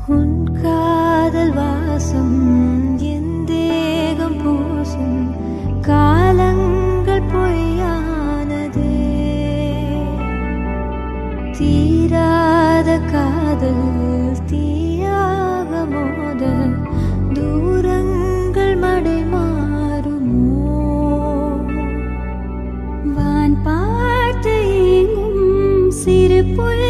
உன் காதல் வாசம் என் தேகம் பூசும் காலங்கள் பொய்யானதே. தீராத காதல் தீயாக மோத தூரங்கள் மடை மாறுமோ. வான் பார்த்து எங்கும் சிறு புல்